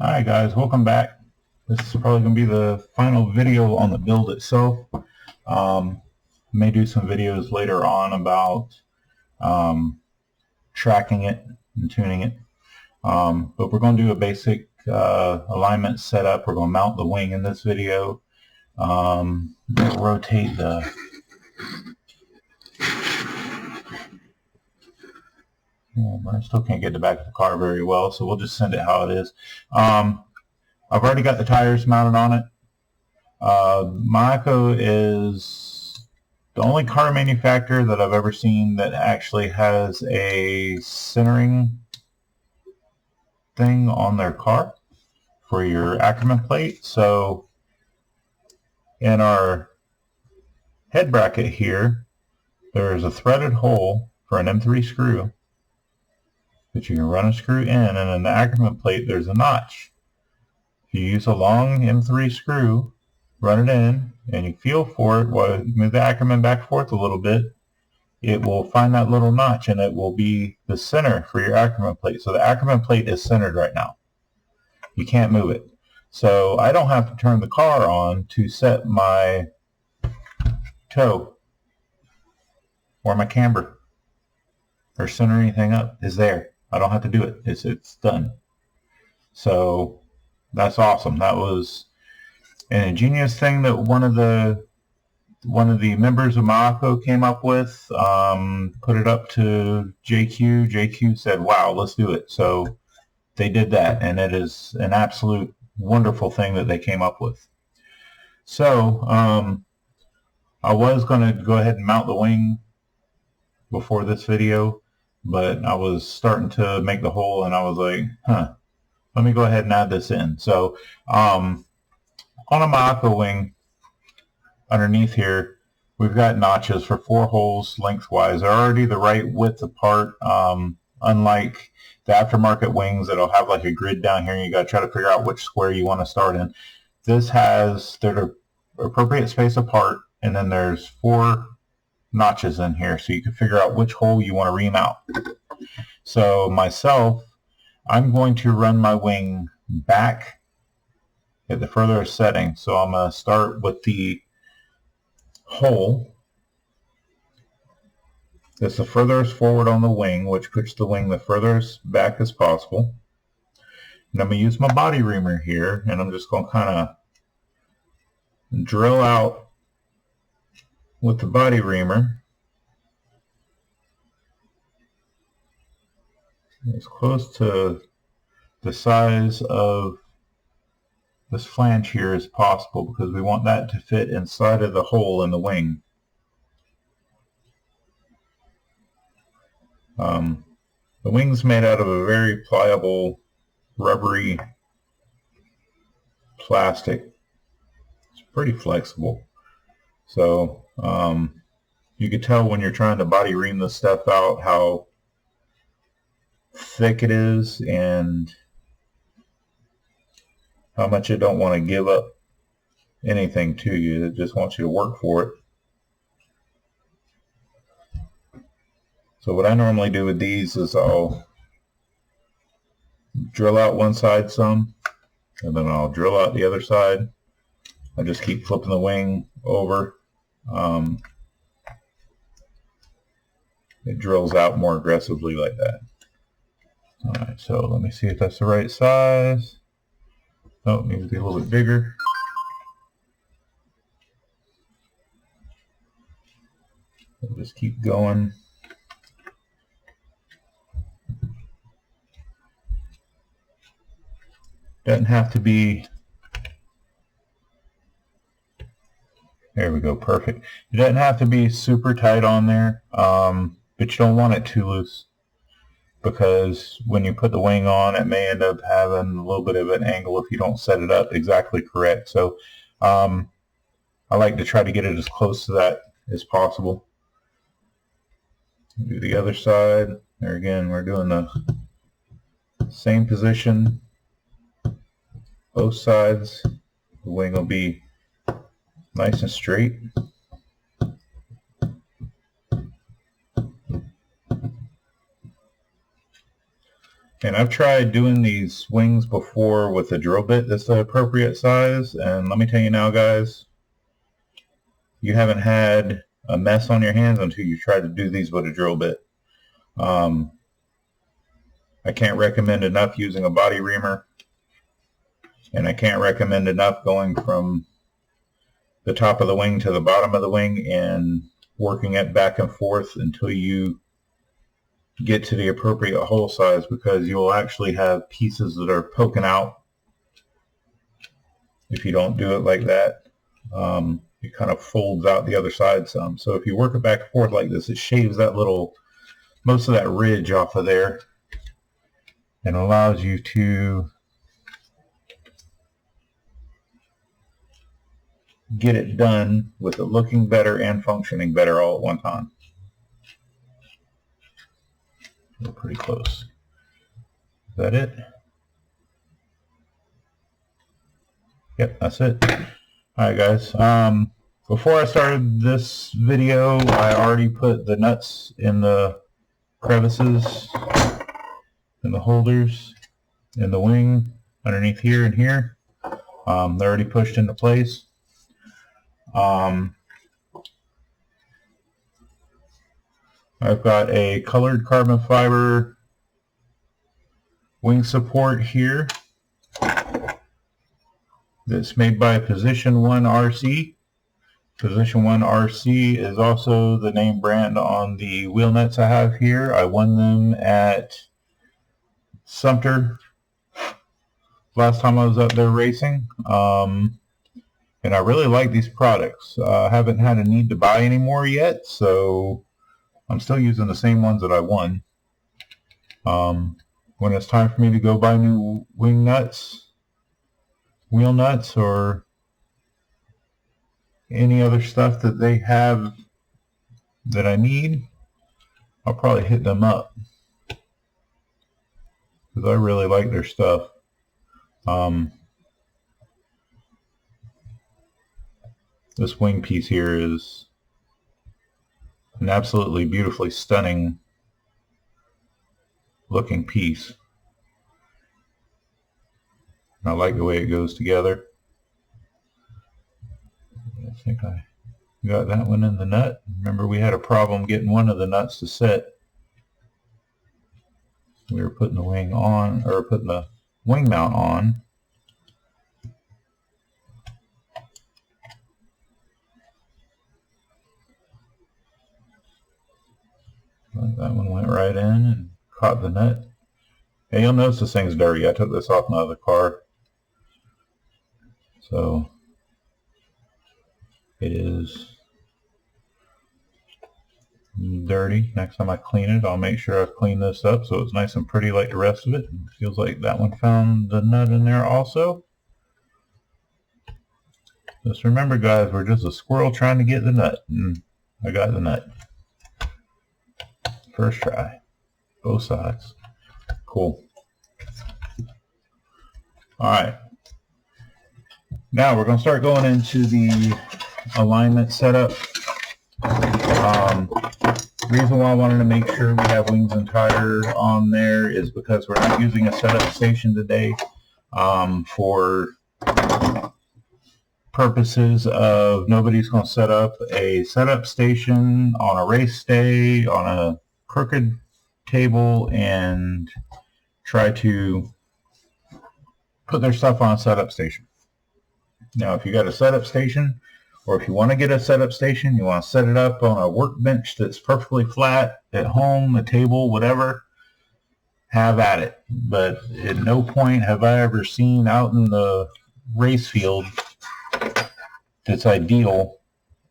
Alright guys, welcome back. This is probably going to be the final video on the build itself. May do some videos later on about tracking it and tuning it. But we're going to do a basic alignment setup. We're going to mount the wing in this video. Rotate the... I still can't get the back of the car very well, so we'll just send it how it is. I've already got the tires mounted on it. Mayako is the only car manufacturer that I've ever seen that actually has a centering thing on their car for your Ackerman plate. So in our head bracket here, there's a threaded hole for an M3 screw that you can run a screw in, and in the Ackerman plate there's a notch. If you use a long M3 screw, run it in, and you feel for it while you move the Ackerman back and forth a little bit, it will find that little notch and it will be the center for your Ackerman plate. So the Ackerman plate is centered right now. You can't move it. So I don't have to turn the car on to set my toe or my camber or center anything up. It's there. I don't have to do it. It's done. So that's awesome. That was an ingenious thing that one of the members of Mayako came up with. Put it up to JQ. JQ said, "Wow, let's do it." So they did that, and it is an absolute wonderful thing that they came up with. So I was going to go ahead and mount the wing before this video, but I was starting to make the hole, and I was like, let me go ahead and add this in. So on a Mayako wing, underneath here, we've got notches for 4 holes lengthwise. They're already the right width apart, unlike the aftermarket wings that'll have like a grid down here, and you got to try to figure out which square you want to start in. This has, they're appropriate space apart, and then there's 4 notches in here, so you can figure out which hole you want to ream out. So myself, I'm going to run my wing back at the furthest setting. So I'm going to start with the hole that's the furthest forward on the wing, which puts the wing the furthest back as possible. And I'm going to use my body reamer here, and I'm just going to kind of drill out with the body reamer as close to the size of this flange here as possible, because we want that to fit inside of the hole in the wing. The wing's made out of a very pliable, rubbery plastic. It's pretty flexible. So you can tell when you're trying to body ream this stuff out how thick it is and how much it don't want to give up anything to you. It just wants you to work for it. So what I normally do with these is I'll drill out one side some, and then I'll drill out the other side. I just keep flipping the wing over. It drills out more aggressively like that. Alright, so let me see if that's the right size. Oh, it needs to be a little bit bigger. We'll just keep going. Doesn't have to be... There we go, perfect. It doesn't have to be super tight on there, but you don't want it too loose, because when you put the wing on, it may end up having a little bit of an angle if you don't set it up exactly correct. So I like to try to get it as close to that as possible. Do the other side. There again, we're doing the same position. Both sides. The wing will be nice and straight. And I've tried doing these wings before with a drill bit that's the appropriate size, and let me tell you now, guys, you haven't had a mess on your hands until you try to do these with a drill bit. I can't recommend enough using a body reamer, and I can't recommend enough going from the top of the wing to the bottom of the wing and working it back and forth until you get to the appropriate hole size, because you will actually have pieces that are poking out if you don't do it like that. It kind of folds out the other side some. So if you work it back and forth like this, it shaves that most of that ridge off of there and allows you to get it done with it looking better and functioning better all at one time. We're pretty close. Is that it? Yep, that's it. Alright guys, before I started this video, I already put the nuts in the crevices, in the holders, in the wing, underneath here and here. They're already pushed into place. I've got a colored carbon fiber wing support here that's made by Position 1 RC. Position 1 RC is also the name brand on the wheel nuts I have here. I won them at Sumter last time I was up there racing. And I really like these products. I haven't had a need to buy any more yet, so I'm still using the same ones that I won. When it's time for me to go buy new wing nuts, wheel nuts, or any other stuff that they have that I need, I'll probably hit them up, because I really like their stuff. This wing piece here is an absolutely beautifully stunning looking piece. I like the way it goes together. I think I got that one in the nut. Remember, we had a problem getting one of the nuts to set. We were putting the wing on, or putting the wing mount on. That one went right in and caught the nut. Hey, you'll notice this thing's dirty. I took this off my other car. So it is dirty. Next time I clean it, I'll make sure I've cleaned this up so it's nice and pretty like the rest of it. It feels like that one found the nut in there also. Just remember, guys, we're just a squirrel trying to get the nut. And I got the nut. First try. Both sides. Cool. Alright. Now we're going to start going into the alignment setup. Reason why I wanted to make sure we have wings and tire on there is because we're not using a setup station today for purposes of nobody's going to set up a setup station on a race day on a crooked table and try to put their stuff on a setup station. Now, if you got a setup station, or if you want to get a setup station, you want to set it up on a workbench that's perfectly flat at home, a table, whatever, have at it. But at no point have I ever seen out in the race field that's ideal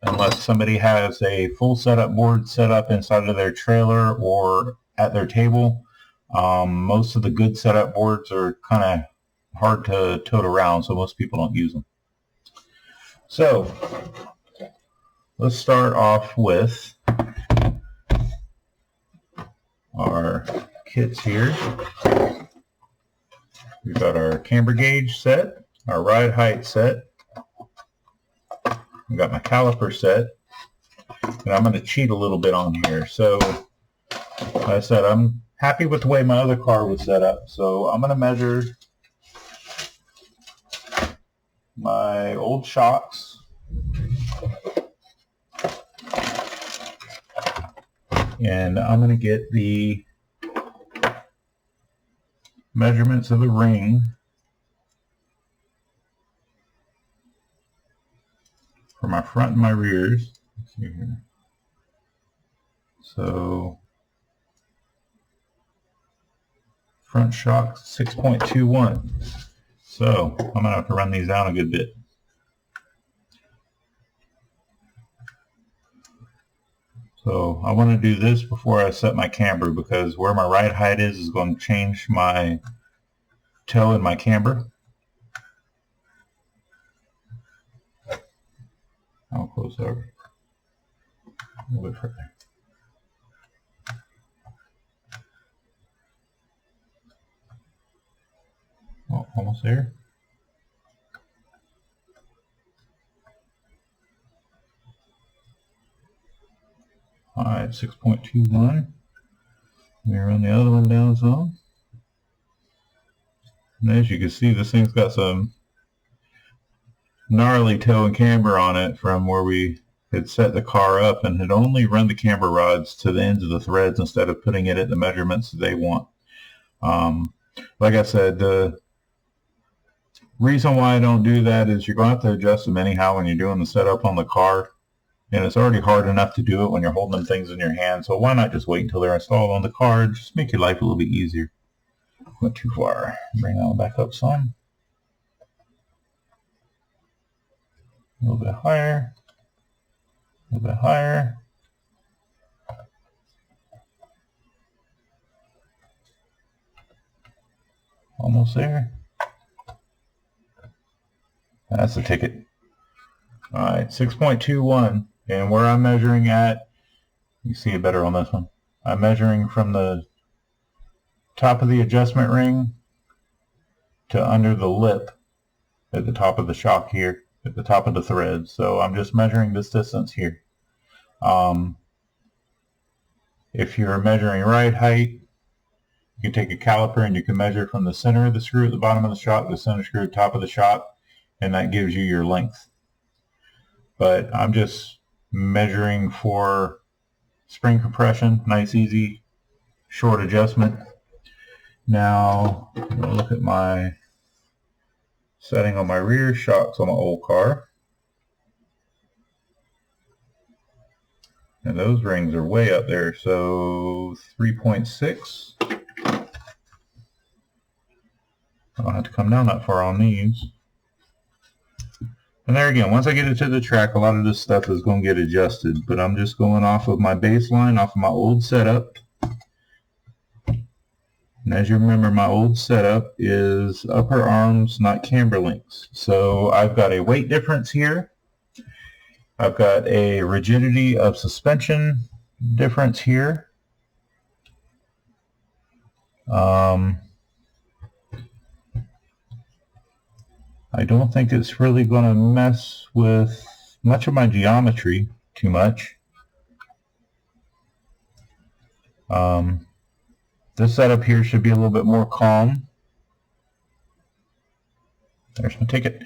unless somebody has a full setup board set up inside of their trailer or at their table. Most of the good setup boards are kind of hard to tote around, so most people don't use them. So let's start off with our kits here. We've got our camber gauge set, our ride height set. I've got my caliper set, and I'm going to cheat a little bit on here. So like I said, I'm happy with the way my other car was set up. So I'm going to measure my old shocks. And I'm going to get the measurements of the ring for my front and my rears. Let's see here. So front shock 6.21. So I'm going to have to run these down a good bit. So I want to do this before I set my camber, because where my ride height is going to change my toe in my camber. How close are we? A little bit further. Oh, almost there. Alright, 6.21. Let me run the other one down some. And as you can see, this thing's got some gnarly toe and camber on it from where we had set the car up and had only run the camber rods to the ends of the threads instead of putting it at the measurements that they want. Like I said, the reason why I don't do that is you're going to have to adjust them anyhow when you're doing the setup on the car. And it's already hard enough to do it when you're holding them things in your hand. So why not just wait until they're installed on the car and just make your life a little bit easier. Went too far. Bring that one back up some. A little bit higher. A little bit higher. Almost there. That's the ticket. Alright, 6.21. And where I'm measuring at, you see it better on this one. I'm measuring from the top of the adjustment ring to under the lip at the top of the shock here, at the top of the thread. So I'm just measuring this distance here. If you're measuring ride height, you can take a caliper and you can measure from the center of the screw at the bottom of the shock to the center screw at the top of the shock, and that gives you your length. But I'm just measuring for spring compression, nice, easy, short adjustment. Now, I'm going to look at my setting on my rear shocks on my old car. And those rings are way up there, so 3.6. I don't have to come down that far on these. And there again, once I get it to the track, a lot of this stuff is going to get adjusted, but I'm just going off of my baseline, off of my old setup. And as you remember, my old setup is upper arms, not camber links. So I've got a weight difference here. I've got a rigidity of suspension difference here. I don't think it's really going to mess with much of my geometry too much. This setup here should be a little bit more calm. There's my ticket.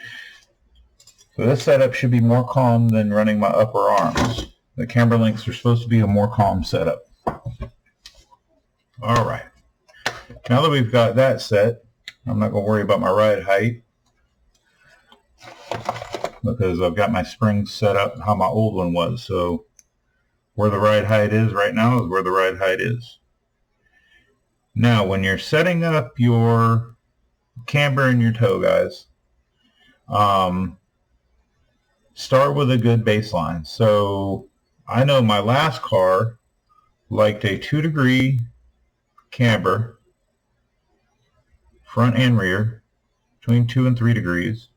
So this setup should be more calm than running my upper arms. The camber links are supposed to be a more calm setup. Alright. Now that we've got that set, I'm not going to worry about my ride height, because I've got my springs set up how my old one was. So where the ride height is right now is where the ride height is. Now when you're setting up your camber and your toe, guys, start with a good baseline. So I know my last car liked a 2-degree camber, front and rear, between 2 and 3 degrees.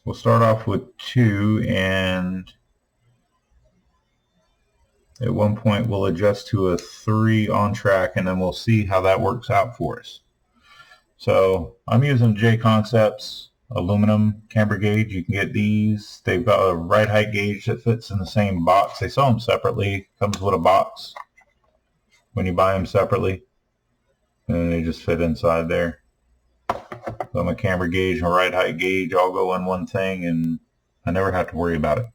We'll start off with 2, and at one point we'll adjust to a 3 on track, and then we'll see how that works out for us. So I'm using J Concepts aluminum camber gauge. You can get these. They've got a ride height gauge that fits in the same box. They sell them separately. Comes with a box when you buy them separately. And then they just fit inside there. So my camber gauge and my ride height gauge all go in one thing, and I never have to worry about it.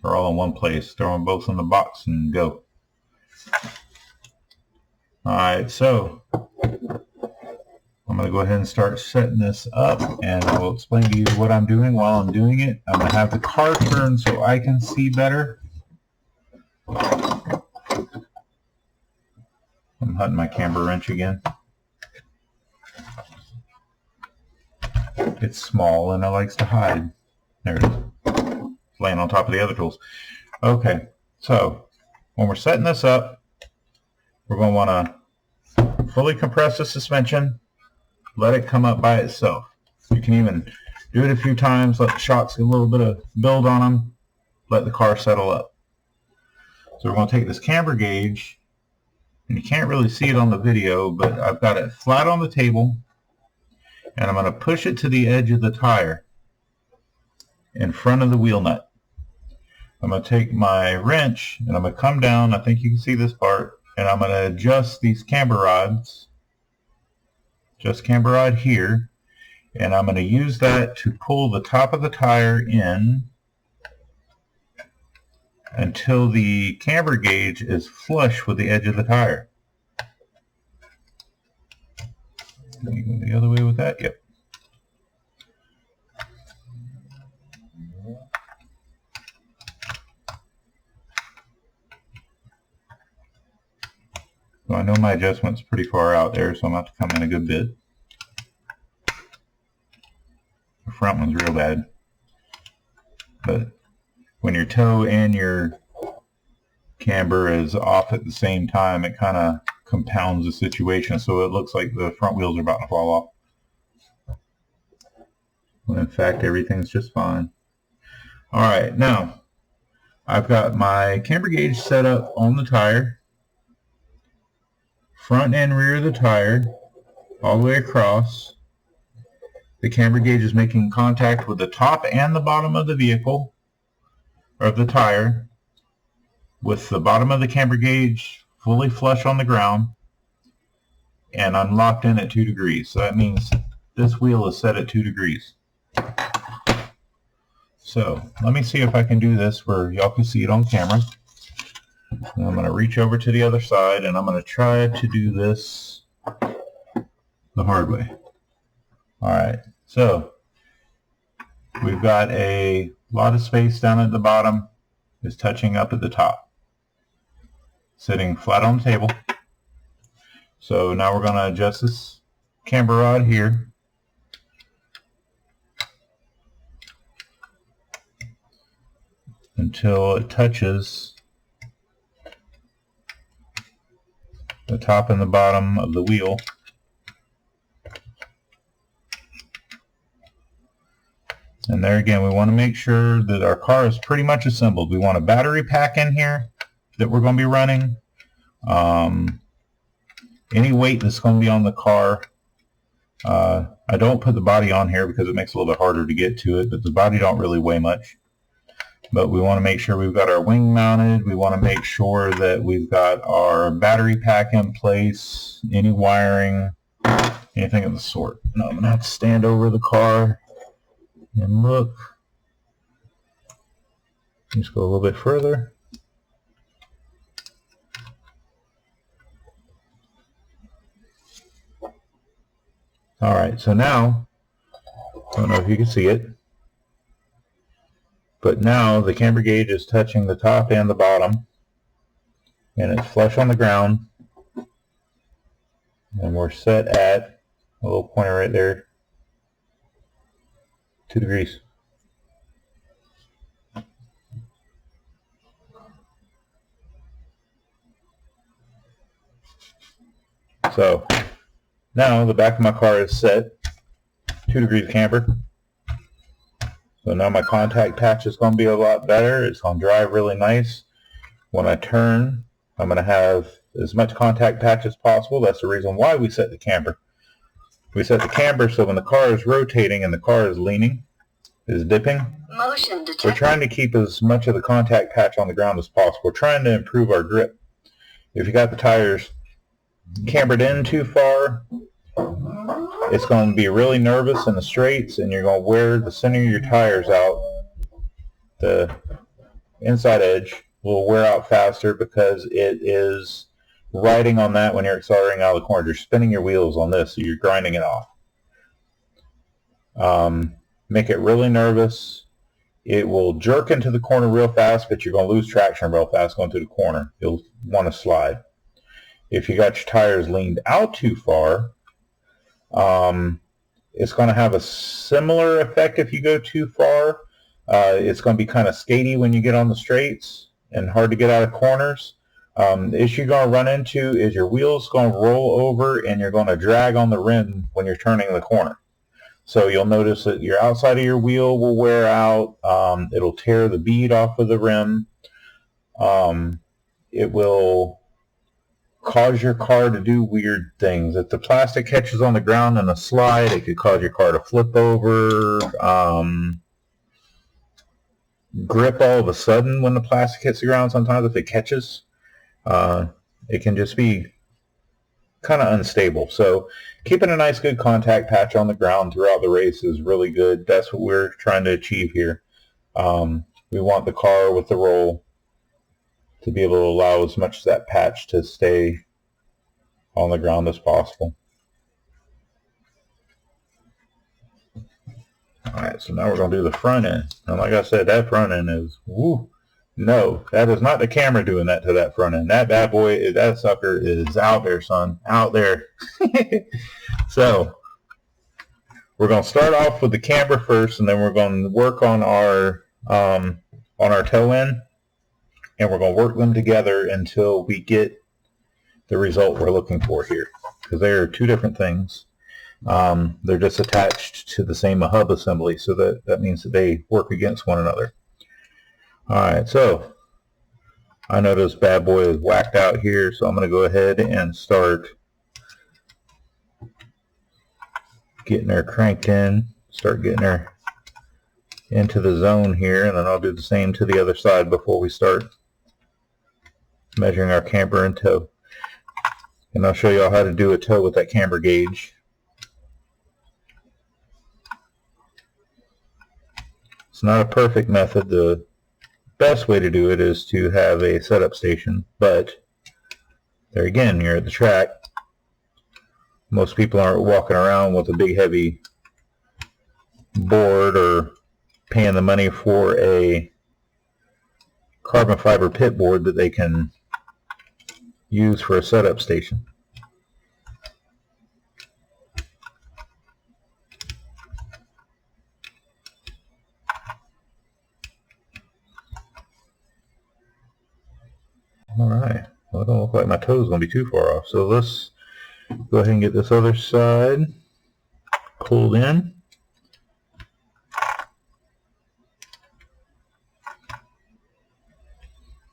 They're all in one place. Throw them both in the box and go. Alright, so I'm going to go ahead and start setting this up, and I will explain to you what I'm doing while I'm doing it. I'm going to have the car turn so I can see better. I'm hunting my camber wrench again. It's small and it likes to hide. There it is. It's laying on top of the other tools. Okay, so when we're setting this up, we're going to want to fully compress the suspension, let it come up by itself. You can even do it a few times, let the shocks get a little bit of build on them, let the car settle up. So we're going to take this camber gauge, and you can't really see it on the video, but I've got it flat on the table, and I'm going to push it to the edge of the tire in front of the wheel nut. I'm going to take my wrench, and I'm going to come down, I think you can see this part, and I'm going to adjust these camber rods, just camber rod here, and I'm going to use that to pull the top of the tire in until the camber gauge is flush with the edge of the tire. Can you go the other way with that? Yep. So I know my adjustment's pretty far out there, so I'm going to have to come in a good bit. The front one's real bad. But when your toe and your camber is off at the same time, it kind of compounds the situation, so it looks like the front wheels are about to fall off. When in fact everything's just fine. Alright, now I've got my camber gauge set up on the tire, front and rear of the tire, all the way across. The camber gauge is making contact with the top and the bottom of the vehicle, of the tire, with the bottom of the camber gauge fully flush on the ground, and I'm locked in at 2 degrees. So that means this wheel is set at 2 degrees. So let me see if I can do this where y'all can see it on camera. And I'm going to reach over to the other side, and I'm going to try to do this the hard way. Alright, so we've got a lot of space down at the bottom. Is touching up at the top. Sitting flat on the table. So now we're going to adjust this camber rod here. Until it touches the top and the bottom of the wheel. And there again, we want to make sure that our car is pretty much assembled. We want a battery pack in here that we're going to be running. Any weight that's going to be on the car. I don't put the body on here because it makes it a little bit harder to get to it, but the body don't really weigh much. But we want to make sure we've got our wing mounted. We want to make sure that we've got our battery pack in place, any wiring, anything of the sort. Now I'm going to have to stand over the car and look. Just go a little bit further. Alright, so now, I don't know if you can see it, but now the camber gauge is touching the top and the bottom, and it's flush on the ground, and we're set at a little pointer right there, 2 degrees. So now the back of my car is set 2 degrees camber. So now my contact patch is going to be a lot better. It's going to drive really nice. When I turn, I'm going to have as much contact patch as possible. That's the reason why we set the camber. We set the camber so when the car is rotating and the car is leaning, is dipping, motion detected. we're trying to keep as much of the contact patch on the ground as possible. We're trying to improve our grip. if you got the tires cambered in too far, it's going to be really nervous in the straights, and you're going to wear the center of your tires out. The inside edge will wear out faster because it is riding on that when you're accelerating out of the corner. You're spinning your wheels on this, so you're grinding it off. Make it really nervous. It will jerk into the corner real fast, but you're going to lose traction real fast going through the corner. You'll want to slide. If you got your tires leaned out too far, it's going to have a similar effect if you go too far. It's going to be kind of skatey when you get on the straights and hard to get out of corners. The issue you're going to run into is your wheel's going to roll over and you're going to drag on the rim when you're turning the corner. So you'll notice that your outside of your wheel will wear out. It'll tear the bead off of the rim. It will cause your car to do weird things. If the plastic catches on the ground in a slide, it could cause your car to flip over, grip all of a sudden when the plastic hits the ground. Sometimes if it catches, it can just be kind of unstable. So keeping a nice good contact patch on the ground throughout the race is really good. That's what we're trying to achieve here. We want the car with the roll to be able to allow as much of that patch to stay on the ground as possible. Alright, so now we're going to do the front end. And like I said, that front end is, woo, no, that is not the camera doing that to that front end. That bad boy, that sucker is out there, son, out there. So, we're going to start off with the camber first, and then we're going to work on our toe end, and we're going to work them together until we get the result we're looking for here, because they are two different things. They're just attached to the same hub assembly, so that means that they work against one another. Alright, so I know this bad boy is whacked out here, so I'm going to go ahead and start getting her cranked in, start getting her into the zone here, and then I'll do the same to the other side before we start measuring our camber and toe. And I'll show you all how to do a toe with that camber gauge. It's not a perfect method. The best way to do it is to have a setup station, but there again, you're at the track. Most people aren't walking around with a big heavy board or paying the money for a carbon fiber pit board that they can use for a setup station. Alright, well, it don't look like my toe's going to be too far off, so let's go ahead and get this other side pulled in.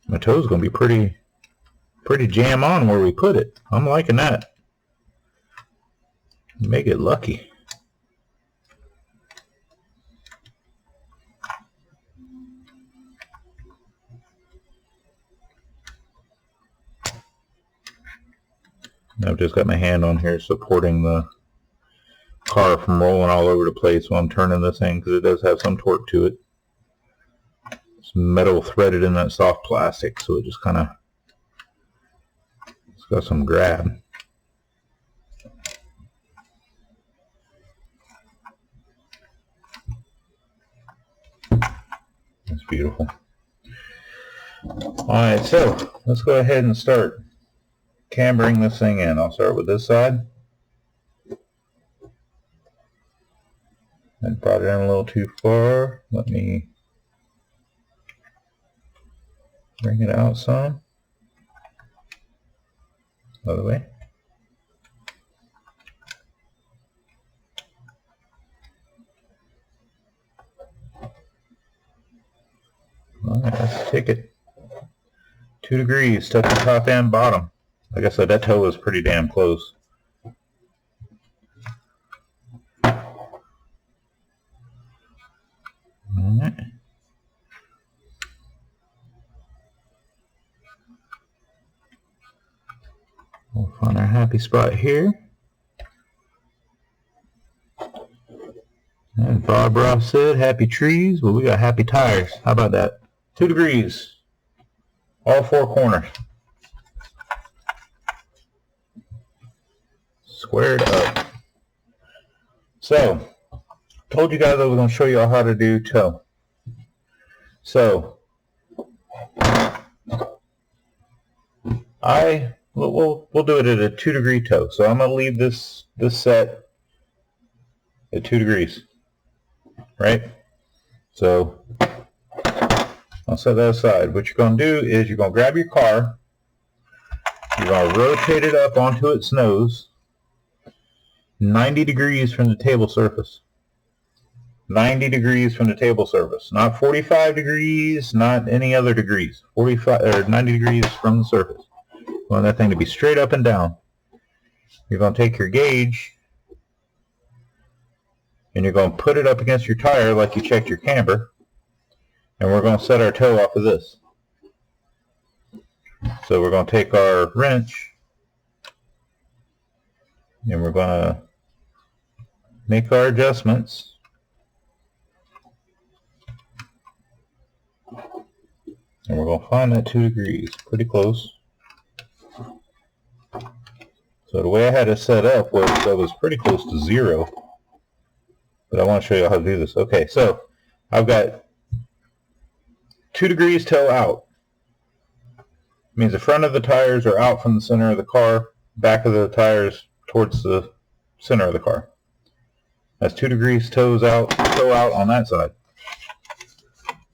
My toe's going to be pretty jam on where we put it. I'm liking that. Make it lucky. I've just got my hand on here supporting the car from rolling all over the place while I'm turning this thing, because it does have some torque to it. It's metal threaded in that soft plastic, so it just kind of, it's got some grab. That's beautiful. Alright, so let's go ahead and start cambering this thing in. I'll start with this side. I brought it in a little too far. Let me bring it out some. Other way. Alright, let's take it 2 degrees, touch the top and bottom. Like I said, that toe was pretty damn close. Alright. our happy spot here. And Bob Ross said, happy trees. Well, we got happy tires. How about that? 2 degrees. All 4 corners. Squared up. So, told you guys I was going to show you all how to do toe. So, we'll do it at a 2 degree toe. So I'm going to leave this set at 2 degrees, right? So I'll set that aside. What you're going to do is you're going to grab your car, you're going to rotate it up onto its nose, 90 degrees from the table surface. 90 degrees from the table surface, not 45 degrees, not any other degrees. 45 or 90 degrees from the surface. You want that thing to be straight up and down. You're going to take your gauge and you're going to put it up against your tire like you checked your camber, and we're going to set our toe off of this. So we're going to take our wrench and we're going to make our adjustments. And we're going to find that 2 degrees, pretty close. So the way I had it set up was I was pretty close to 0. But I want to show you how to do this. Okay, so I've got 2 degrees toe out. It means the front of the tires are out from the center of the car, back of the tires towards the center of the car. That's 2 degrees toe out on that side.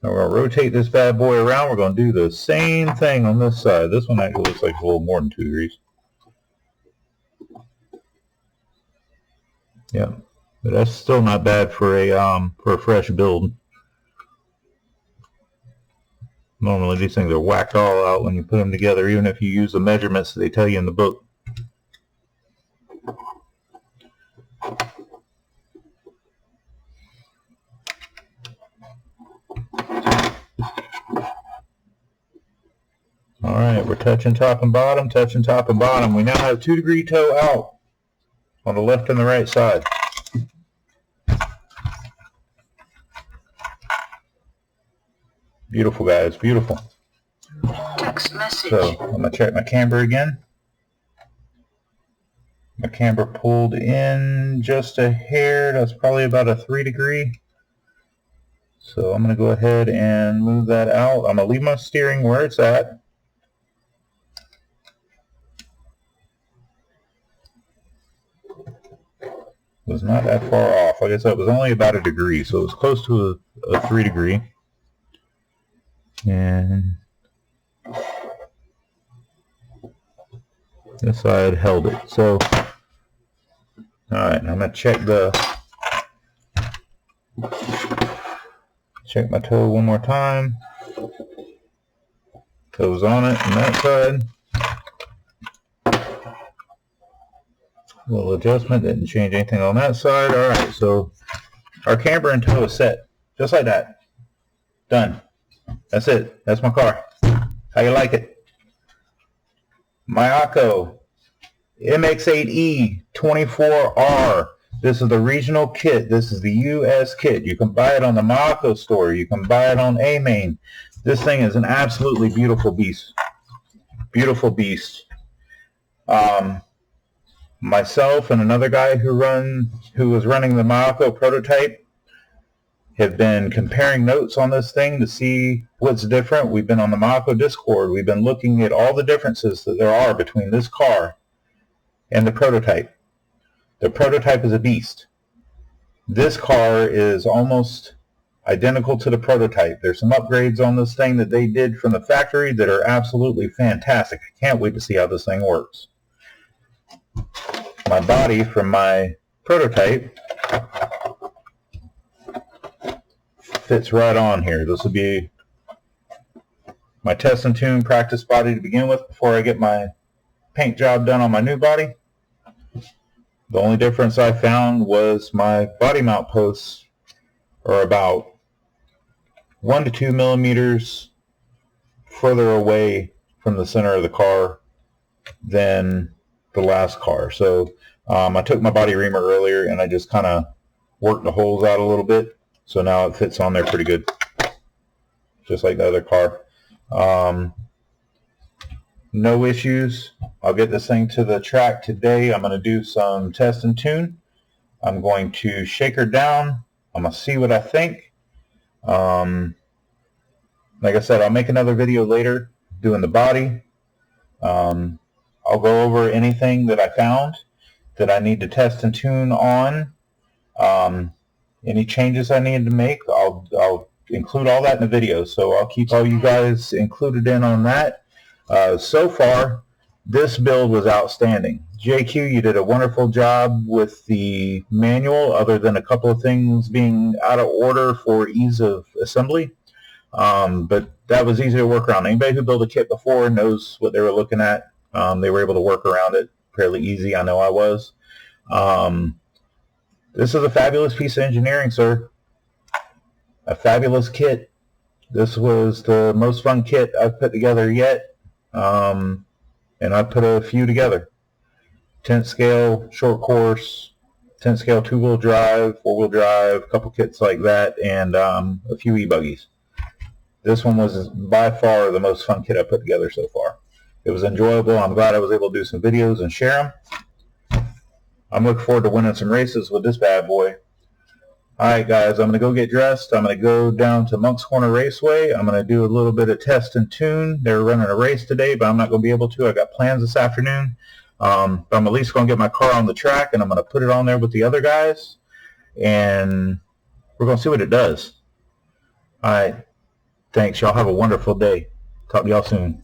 Now we're going to rotate this bad boy around. We're going to do the same thing on this side. This one actually looks like a little more than 2 degrees. Yeah, but that's still not bad for a fresh build. Normally these things are whacked all out when you put them together, even if you use the measurements that they tell you in the book. Alright, we're touching top and bottom, touching top and bottom. We now have 2 degree toe out on the left and the right side. Beautiful, guys, beautiful. Text message. So I'm going to check my camber again. My camber pulled in just a hair. That's probably about a 3 degree. So I'm going to go ahead and move that out. I'm going to leave my steering where it's at. It was not that far off. Like I said, it was only about a degree, so it was close to a 3 degree. And this side held it. So, alright, I'm going to check my toe one more time. Toes on it on that side. A little adjustment, didn't change anything on that side. Alright, so our camber and toe is set. Just like that. Done. That's it. That's my car. How you like it? Mayako MX8E-24R. This is the regional kit. This is the US kit. You can buy it on the Mayako store. You can buy it on A-Main. This thing is an absolutely beautiful beast. Beautiful beast. Myself and another guy who was running the Mayako prototype have been comparing notes on this thing to see what's different. We've been on the Mayako Discord. We've been looking at all the differences that there are between this car and the prototype. The prototype is a beast. This car is almost identical to the prototype. There's some upgrades on this thing that they did from the factory that are absolutely fantastic. I can't wait to see how this thing works. My body from my prototype fits right on here. This will be my test and tune practice body to begin with before I get my paint job done on my new body. The only difference I found was my body mount posts are about 1 to 2 millimeters further away from the center of the car than the last car. So I took my body reamer earlier and I just kind of worked the holes out a little bit. So now it fits on there pretty good, just like the other car. No issues. I'll get this thing to the track today. I'm going to do some test and tune. I'm going to shake her down. I'm going to see what I think. Like I said, I'll make another video later doing the body. I'll go over anything that I found that I need to test and tune on. Any changes I need to make, I'll include all that in the video. So I'll keep all you guys included in on that. So far, this build was outstanding. JQ, you did a wonderful job with the manual, other than a couple of things being out of order for ease of assembly. But that was easy to work around. Anybody who built a kit before knows what they were looking at. They were able to work around it fairly easy. I know I was. This is a fabulous piece of engineering, sir. A fabulous kit. This was the most fun kit I've put together yet. And I put a few together. 10th scale, short course, 10th scale 2-wheel drive, 4-wheel drive, a couple kits like that, and a few e-buggies. This one was by far the most fun kit I put together so far. It was enjoyable. I'm glad I was able to do some videos and share them. I'm looking forward to winning some races with this bad boy. Alright guys, I'm going to go get dressed. I'm going to go down to Monk's Corner Raceway. I'm going to do a little bit of test and tune. They're running a race today, but I'm not going to be able to. I got plans this afternoon. But I'm at least going to get my car on the track, and I'm going to put it on there with the other guys, and we're going to see what it does. Alright, thanks. Y'all have a wonderful day. Talk to y'all soon.